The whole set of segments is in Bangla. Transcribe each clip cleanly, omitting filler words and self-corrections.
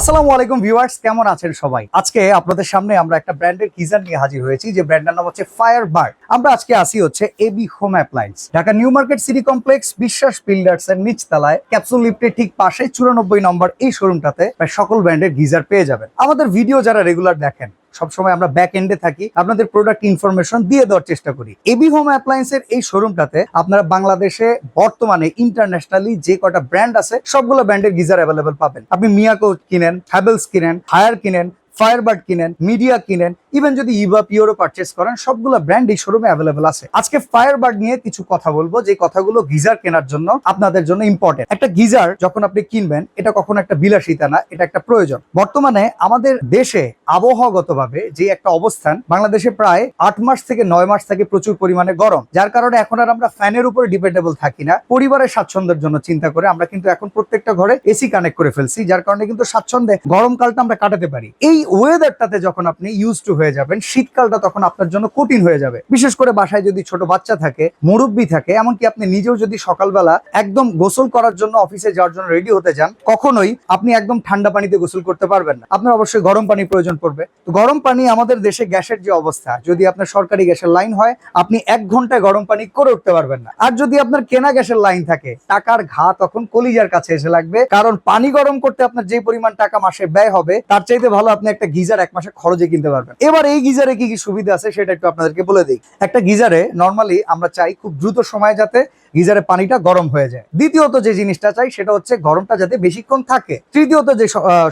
আসসালামু আলাইকুম ভিউয়ার্স, কেমন আছেন সবাই? আজকে আপনাদের সামনে আমরা একটা ব্র্যান্ডের গিজার নিয়ে হাজির হয়েছি, যে ব্র্যান্ডের নাম হচ্ছে ফায়ারবার্ড। আমরা আজকে আসি হচ্ছে AB home appliance, Dhaka new market city complex, Biswas builders এর নিচতলায় ক্যাপসুল লিফটের ঠিক পাশে 94 নম্বর এই শোরুমটাতে প্রায় সকল ব্র্যান্ডের গিজার পেয়ে যাবেন। আমাদের ভিডিও যারা রেগুলার দেখেন, সবসময় আমরা ব্যাক এন্ডে থাকি, আপনাদের প্রোডাক্ট ইনফরমেশন দিয়ে দেওয়ার চেষ্টা করি। এবি হোম অ্যাপ্লায়েন্সের এই শোরুমটাতে আপনারা বাংলাদেশে বর্তমানে ইন্টারন্যাশনালি যে কটা ব্র্যান্ড আছে সবগুলো ব্র্যান্ডের গিজার অ্যাভেলেবেল পাবেন। আপনি মিয়াকো কিনেন, হ্যাভেলস কিনেন, হায়ার কিনেন, ফায়ারবার্ড কিনেন, মিডিয়া কিনেন, ইভেন যদি ইভা পিওরও পারচেস করেন, সবগুলো ব্র্যান্ড এই শোরুমে অ্যাভেলেবেল আছে। আজকে ফায়ারবার্ড নিয়ে কিছু কথা বলবো, যে কথাগুলো গিজার কেনার জন্য আপনাদের জন্য ইম্পর্টেন্ট। একটা গিজার যখন আপনি কিনবেন, এটা কখনো একটা বিলাসিতা না, এটা একটা প্রয়োজন। বর্তমানে আমাদের দেশে আবহাওয়াগতভাবে যে একটা অবস্থান, বাংলাদেশে প্রায় 8 মাস থেকে 9 মাস থেকে প্রচুর পরিমাণে গরম, যার কারণে এখন আর আমরা ফ্যানের উপরে ডিপেন্ডেবল থাকি না। পরিবারের স্বাচ্ছন্দ্যের জন্য চিন্তা করে আমরা কিন্তু এখন প্রত্যেকটা ঘরে এসি কানেক্ট করে ফেলছি, যার কারণে কিন্তু স্বাচ্ছন্দ্যে গরমকালটা আমরা কাটাতে পারি। এই ওয়েদারটাতে যখন আপনি ইউজ টু হয়ে যাবেন, শীতকালটা তখন আপনার জন্য কঠিন হয়ে যাবে। বিশেষ করে বাসায় যদি ছোট বাচ্চা থাকে, মুরব্বী থাকে, এমনকি আপনি নিজেও যদি সকালবেলা একদম গোসল করার জন্য অফিসে যাওয়ার জন্য রেডি হতে যান, কখনোই আপনি একদম ঠান্ডা পানিতে গোসল করতে পারবেন না। আপনার অবশ্যই গরম পানি প্রয়োজন পড়বে। তো গরম পানি, আমাদের দেশে গ্যাসের যে অবস্থা, যদি আপনার সরকারি গ্যাসের লাইন হয়, আপনি 1 ঘন্টায় গরম পানি করে উঠতে পারবেন না। আর যদি আপনার কেনা গ্যাসের লাইন থাকে, টাকার ঘা তখন কলিজার কাছে এসে লাগবে, কারণ পানি গরম করতে আপনার যে পরিমাণ টাকা মাসে ব্যয় হবে, তার চাইতে ভালো আপনি একটা গিজার 1 মাসে খরচে কিনতে পারবেন। এবার এই গিজারে কি কি সুবিধা আছে সেটা একটু আপনাদেরকে বলে দিই। একটা গিজারে নরমালি আমরা চাই খুব দ্রুত সময় যাতে গিজারে পানিটা গরম হয়ে যায়। দ্বিতীয়ত যে জিনিসটা চাই সেটা হচ্ছে গরমটা যাতে বেশিক্ষণ থাকে। তৃতীয়ত যে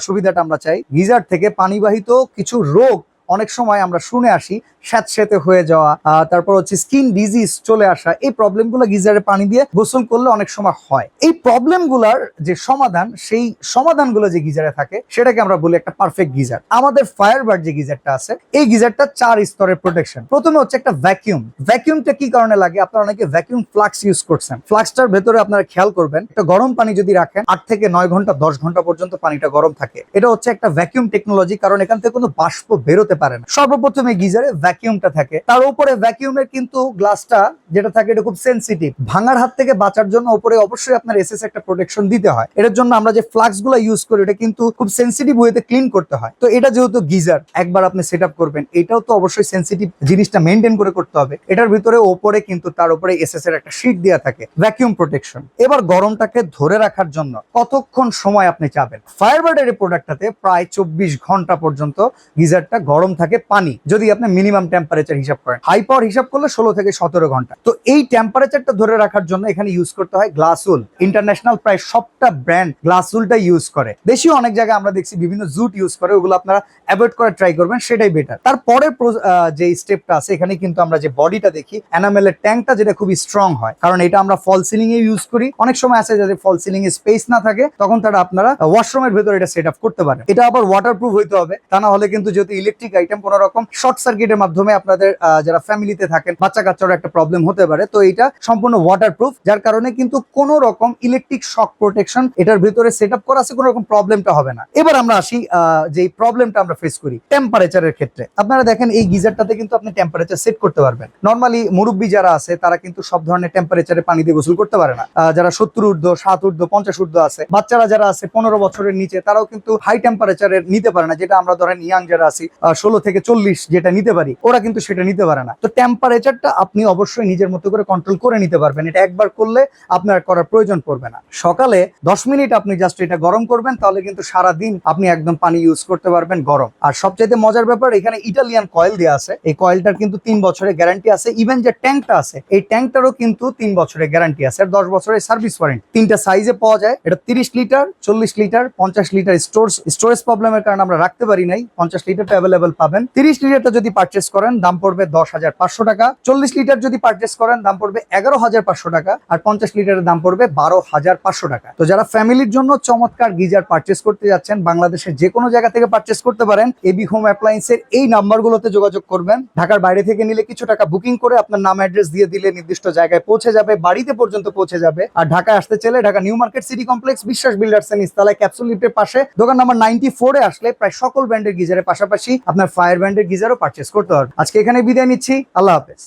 সুবিধাটা আমরা চাই, গিজার থেকে পানিবাহিত কিছু রোগ অনেক সময় আমরা শুনে আসি, স্যাঁতসেঁতে হয়ে যাওয়া, তারপর হচ্ছে স্কিন ডিজিজ চলে আসা, এই প্রবলেমগুলো গিজারে পানি দিয়ে গোসল করলে অনেক সময় হয়। এই প্রবলেমগুলোর যে সমাধান, সেই সমাধানগুলো যে গিজারে থাকে, সেটাকে আমরা বলি একটা পারফেক্ট গিজার। আমাদের ফায়ারবার্ড যে গিজারটা আছে, এই গিজারটা 4 স্তরের প্রোটেকশন। প্রথমে হচ্ছে একটা ভ্যাকিউম। ভ্যাকিউমটা কি কারণে লাগে? আপনারা অনেকে ভ্যাকিউম ফ্লাক্স ইউজ করছেন। ফ্লাক্সটার ভেতরে আপনারা খেয়াল করবেন, একটা গরম পানি যদি রাখেন, 8 থেকে 9 ঘন্টা 10 ঘন্টা পর্যন্ত পানিটা গরম থাকে। এটা হচ্ছে একটা ভ্যাকিউম টেকনোলজি, কারণ এখান থেকে কোনো বাষ্প বেরোতে পারে না। সর্বপ্রথমে গিজারে ভ্যাকিউমটা থাকে, তার উপরে ভ্যাকিউমের কিন্তু গ্লাসটা যেটা থাকে, এটা খুব সেনসিটিভ। ভাঙার হাত থেকে বাঁচার জন্য উপরে অবশ্যই আপনার এসএস একটা প্রোটেকশন দিতে হয়। এটার জন্য আমরা যে ফ্লাক্স গুলো ইউজ করি, এটা কিন্তু খুব সেনসিটিভ ওয়েতে ক্লিন করতে হয়। তো এটা যেহেতু গিজার একবার আপনি সেট আপ করবেন, এটাও তো অবশ্যই সেনসিটিভ জিনিসটা মেনটেন করে করতে হবে। এটার ভিতরে ওপরে কিন্তু তার উপরে এসএস এর একটা শীট দেওয়া থাকে, ভ্যাকিউম প্রোটেকশন। এবার গরমটাকে ধরে রাখার জন্য কতক্ষণ সময় আপনি চাবেন? ফায়ারবার্ডের এই প্রোডাক্টটাতে প্রায় 24 ঘন্টা পর্যন্ত গিজারটা গরম থাকে পানি, যদি আপনি মিনিমাম টেম্পারেচার হিসাব করেন। হাই পাওয়ার হিসাব করলে 16 থেকে 17 ঘন্টা। তো এই টেম্পারেচারটা ধরে রাখার জন্য এখানে ইউজ করতে হয় গ্লাসউল। ইন্টারন্যাশনাল প্রায় সবটা ব্র্যান্ড গ্লাসউলটা ইউজ করে। দেশীয় অনেক জায়গায় আমরা দেখছি বিভিন্ন জুট ইউজ করে, ওগুলো আপনারা অ্যাভয়েড করার ট্রাই করবেন, সেটাই বেটার। তারপরে যে স্টেপটা আছে, এখানে কিন্তু আমরা যে বডিটা দেখি, এনামেলের ট্যাঙ্কটা, যেটা খুবই স্ট্রং হয়, কারণ এটা আমরা ফল সিলিং এ ইউজ করি। অনেক সময় আছে যাদের ফল সিলিং এ স্পেস না থাকে, তখন তারা আপনারা ওয়াশরুমের ভেতরে এটা সেট আপ করতে পারেন। এটা আবার ওয়াটারপ্রুফ হইতে হবে, তা না হলে কিন্তু যেহেতু ইলেকট্রিক আইটেম, কোন রকম শর্ট সার্কিটের মাধ্যমে আপনাদের যারা ফ্যামিলিতে থাকেন, বাচ্চা কাচ্চারও একটা প্রবলেম হতে পারে। তো এটা সম্পূর্ণ ওয়াটারপ্রুফ, যার কারণে কিন্তু কোন রকম ইলেকট্রিক শক প্রোটেকশন এটার ভিতরে সেট আপ করা আছে, কোন রকম প্রবলেমটা হবে না। এবার আমরা আসি যে প্রবলেমটা আমরা ফেস করি টেম্পারেচারের ক্ষেত্রে। আপনারা দেখেন এই গিজারটাতে কিন্তু আপনি টেম্পারেচার সেট করতে পারবেন। নরমালি মুরব্বী যারা আছে, তারা কিন্তু সব ধরনের টেম্পারেচারে পানি দিয়ে গোসল করতে পারে না। যারা 70 ঊর্ধ্ব, 60 ঊর্ধ্ব, 50 ঊর্ধ্ব আছে, বাচ্চারা যারা আছে 15 বছরের নিচে, তারাও কিন্তু হাই টেম্পারেচারের নিতে পারে না, যেটা আমরা ধরেন ইয়াং যারা আছি 16 থেকে 40 যেটা নিতে পারি, ওরা কিন্তু সেটা নিতে পারে না। তো টেম্পারেচারটা আপনি অবশ্যই নিজের মতো করে কন্ট্রোল করে নিতে পারবেন। এটা একবার করলে আপনার করার প্রয়োজন পড়বে না। সকালে 10 মিনিট আপনি জাস্ট এটা গরম করবেন, তাহলে কিন্তু সারা দিন আপনি একদম পানি ইউজ করতে পারবেন গরম। আর সবচাইতে মজার ব্যাপার, এখানে ইটালিয়ান কয়েল দেওয়া আছে। এই কয়েলটার কিন্তু 3 বছরের গ্যারান্টি আছে। ইভেন যে ট্যাঙ্কটা আছে, এই ট্যাঙ্কটারও কিন্তু 3 বছরের গ্যারান্টি আছে, আর 10 বছরের সার্ভিস ওয়ারেন্টি। 3টা সাইজে পাওয়া যায়। এটা 30 লিটার, 40 লিটার, 50 লিটার। স্টোরেজ প্রবলেমের কারণে আমরা রাখতে পারি নাই। 50 লিটারটা অ্যাভেলেবল পাবেন। 30 লিটারটা যদি পারচেস করেন, দাম পড়বে 10,500 টাকা। 40 লিটার যদি পারচেস করেন, দাম পড়বে 11,500 টাকা। আর 50 লিটারের দাম পড়বে 12,500 টাকা। তো যারা ফ্যামিলির জন্য চমৎকার গিজার পারচেস করতে যাচ্ছেন, বাংলাদেশের যে কোনো জায়গা থেকে পারচেস করতে পারেন। এবি হোম অ্যাপ্লায়েন্সের এই নাম্বারগুলোতে যোগাযোগ করবেন। ঢাকার বাইরে থেকে নিলে কিছু টাকা বুকিং করে আপনার নাম অ্যাড্রেস দিয়ে দিলে নির্দিষ্ট জায়গায় পৌঁছে যাবে, বাড়িতে পর্যন্ত পৌঁছে যাবে। আর ঢাকায় আসতে চাইলে Dhaka new market city complex, Biswas builders এর নিচতলায় ক্যাপসুল লিফটের পাশে দোকান নাম্বার 94 এ আসলে প্রায় সকল ব্র্যান্ডের গিজারের পাশাপাশি আপনার ফায়ারবার্ডের গিজারও পারচেস করতে হবে। আজকে এখানে বিদায় নিচ্ছি। আল্লাহ হাফেজ।